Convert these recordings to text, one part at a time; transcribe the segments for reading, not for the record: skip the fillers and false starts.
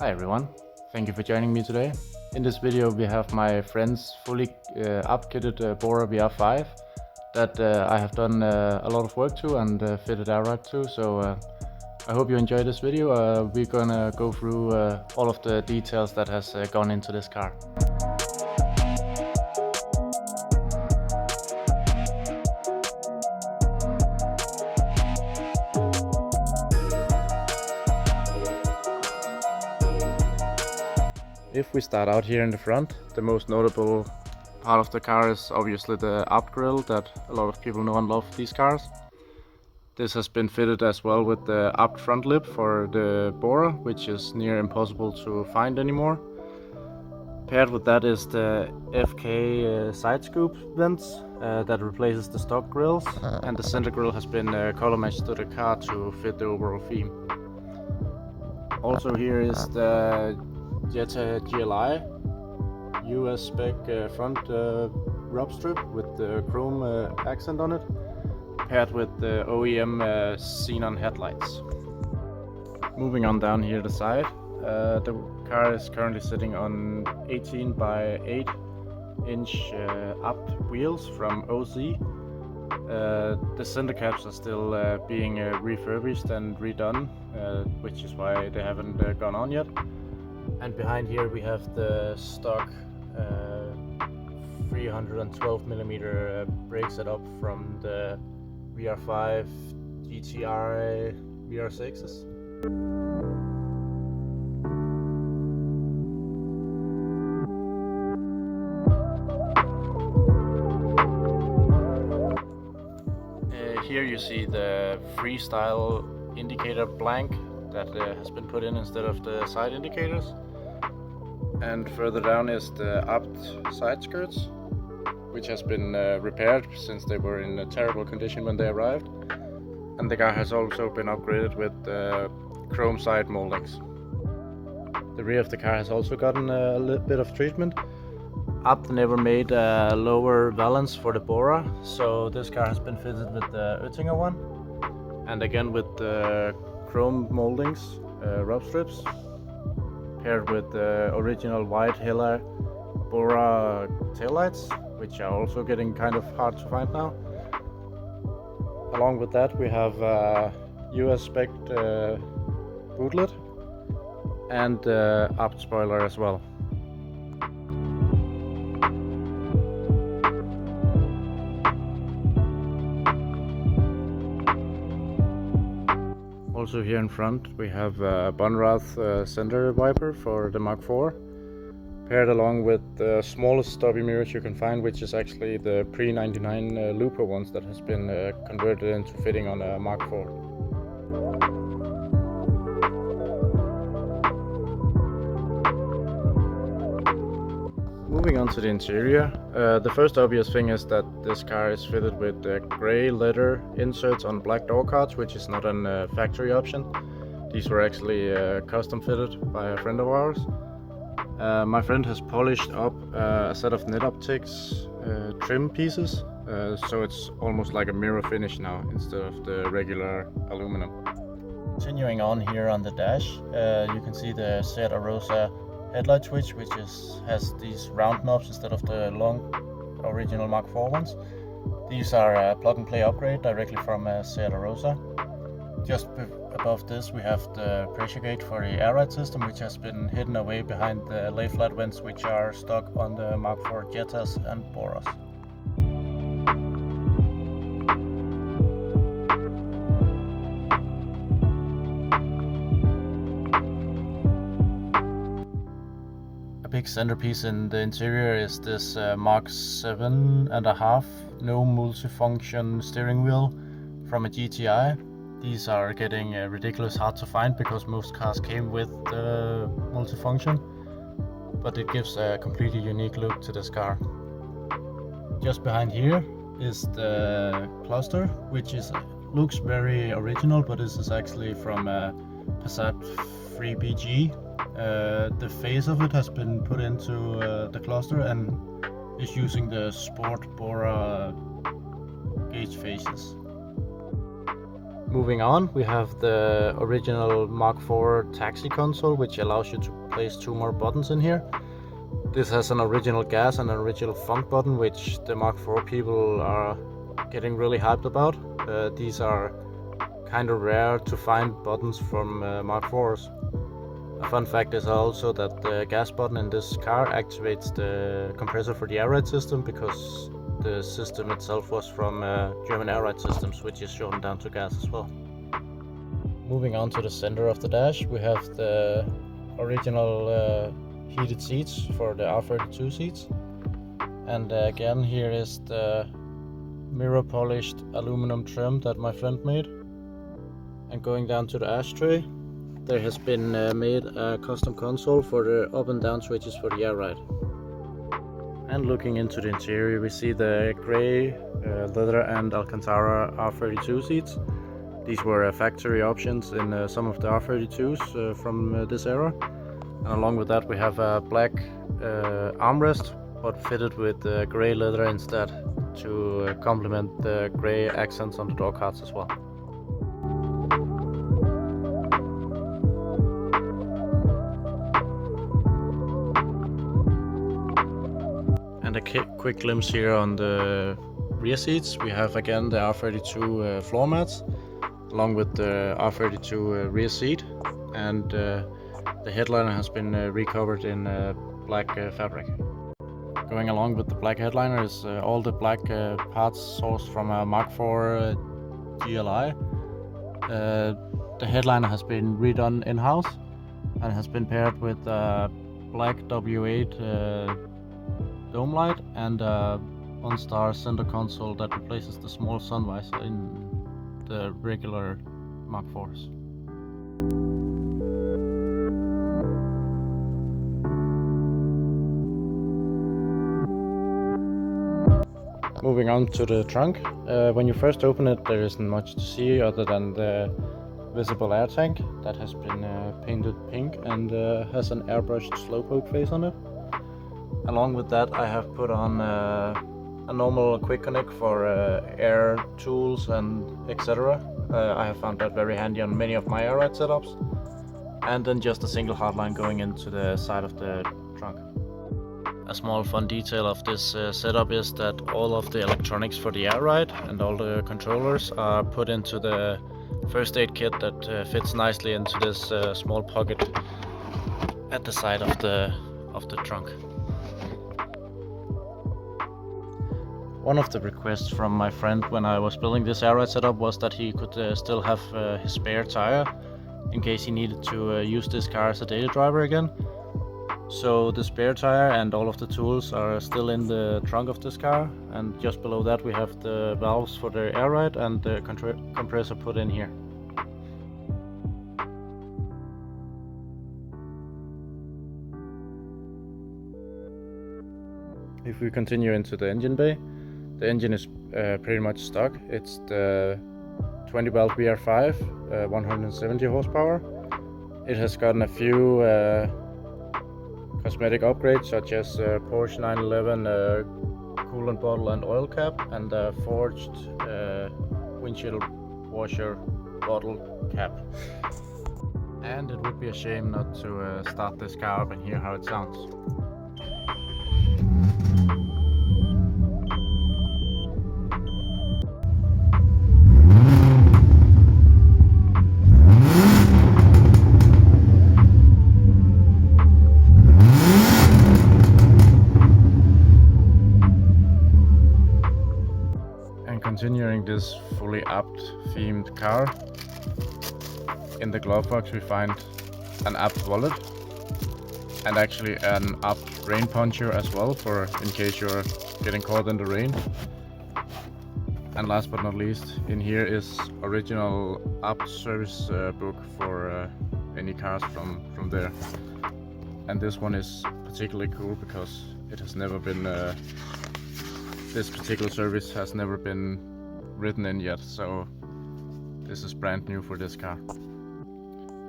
Hi everyone, thank you for joining me today. In this video we have my friend's fully upkitted Bora VR5 that I have done a lot of work to and fitted air ride to, so I hope you enjoy this video. We're gonna go through all of the details that has gone into this car. If we start out here in the front, the most notable part of the car is obviously the ABT grille that a lot of people know and love these cars. This has been fitted as well with the ABT front lip for the Bora, which is near impossible to find anymore. Paired with that is the FK side scoop vents that replaces the stock grills, and the center grille has been color matched to the car to fit the overall theme. Also here is the Jetta GLI US spec front rub strip with the chrome accent on it, paired with the OEM xenon headlights. Moving on down here the side, the car is currently sitting on 18 by 8 inch ABT wheels from OZ. The center caps are still being refurbished and redone, which is why they haven't gone on yet. And behind here we have the stock 312mm brake setup from the VR5 GTI VR6s. Here you see the freestyle indicator blank that has been put in instead of the side indicators. And further down is the ABT side skirts, which has been repaired since they were in a terrible condition when they arrived. And the car has also been upgraded with chrome side moldings. The rear of the car has also gotten a little bit of treatment. ABT never made a lower valance for the Bora, so this car has been fitted with the Oettinger one. And again with the chrome moldings, rub strips, paired with the original white Hella Bora taillights, which are also getting kind of hard to find now. Along with that we have US spec bootlet and ABT spoiler as well. Also here in front we have a Bunrath center wiper for the Mark IV, paired along with the smallest stubby mirrors you can find, which is actually the pre-99 Lupo ones that has been converted into fitting on a Mark IV. Moving on to the interior, the first obvious thing is that this car is fitted with grey leather inserts on black door cards, which is not a factory option. These were actually custom fitted by a friend of ours. My friend has polished up a set of net optics trim pieces, so it's almost like a mirror finish now instead of the regular aluminum. Continuing on here on the dash, you can see the Seat Arosa headlight switch, which has these round knobs instead of the long original Mark IV ones. These are a plug and play upgrade directly from Seat Arosa. Just above this we have the pressure gauge for the air ride system, which has been hidden away behind the lay flat vents, which are stock on the Mark IV Jettas and Boras. Big centerpiece in the interior is this Mark 7.5 no multifunction steering wheel from a GTI. These are getting ridiculous hard to find because most cars came with multifunction, but it gives a completely unique look to this car. Just behind here is the cluster, which looks very original, but this is actually from a Passat 3BG. The face of it has been put into the cluster and is using the Sport Bora gauge faces. Moving on, we have the original Mark IV taxi console, which allows you to place 2 more buttons in here. This has an original gas and an original funk button, which the Mark IV people are getting really hyped about. These are kind of rare to find buttons from Mark IVs. A fun fact is also that the gas button in this car activates the compressor for the air ride system, because the system itself was from German air ride systems, which is shown down to gas as well. Moving on to the center of the dash, we have the original heated seats for the R32 seats, and again here is the mirror polished aluminum trim that my friend made. And going down to the ashtray, there has been made a custom console for the up and down switches for the air ride. And looking into the interior, we see the grey leather and Alcantara R32 seats. These were factory options in some of the R32s from this era. And along with that we have a black armrest, but fitted with grey leather instead, to complement the grey accents on the door cards as well. And a quick glimpse here on the rear seats. We have again the R32 floor mats, along with the R32 rear seat, and the headliner has been recovered in black fabric. Going along with the black headliner is all the black parts sourced from a Mark IV GLI. The headliner has been redone in-house and has been paired with a black W8 dome light and a OnStar center console that replaces the small sun visor in the regular Mark IVs. Moving on to the trunk, when you first open it there isn't much to see other than the visible air tank that has been painted pink and has an airbrushed slowpoke face on it. Along with that I have put on a normal quick connect for air tools and etc. I have found that very handy on many of my air ride setups. And then just a single hardline going into the side of the trunk. A small fun detail of this setup is that all of the electronics for the air ride and all the controllers are put into the first aid kit that fits nicely into this small pocket at the side of the trunk. One of the requests from my friend when I was building this air ride setup was that he could still have his spare tire in case he needed to use this car as a daily driver again. So the spare tire and all of the tools are still in the trunk of this car, and just below that we have the valves for the air ride and the compressor put in here. If we continue into the engine bay, the engine is pretty much stock. It's the 20 valve VR5, 170 horsepower. It has gotten a few cosmetic upgrades such as Porsche 911 coolant bottle and oil cap, and a forged windshield washer bottle cap. And it would be a shame not to start this car up and hear how it sounds. Continuing this fully apt themed car, in the glove box we find an apt wallet and actually an apt rain poncho as well, for in case you're getting caught in the rain. And last but not least, in here is original apt service book for any cars from there. And this one is particularly cool because it has never been this particular service has never been written in yet, so this is brand new for this car.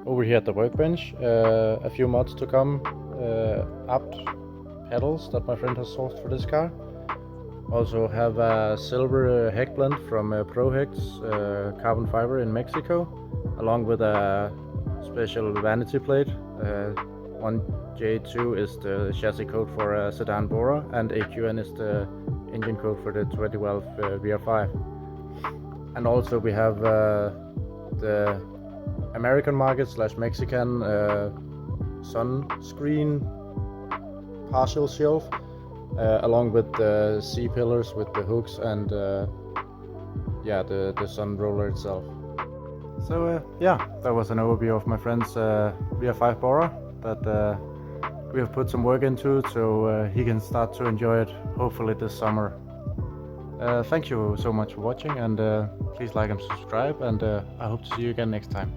Over here at the workbench, a few mods to come, apt pedals that my friend has sourced for this car. Also have a silver heck blend from ProHex carbon fiber in Mexico, along with a special vanity plate. 1J2 is the chassis code for a sedan Bora, and AQN is the engine code for the 2012 VR5. And also we have the American market / Mexican sunscreen partial shelf, along with the C-pillars with the hooks and yeah, the sun roller itself. So yeah, that was an overview of my friend's VR5 Bora that we have put some work into, so he can start to enjoy it hopefully this summer. Thank you so much for watching, and please like and subscribe, and I hope to see you again next time.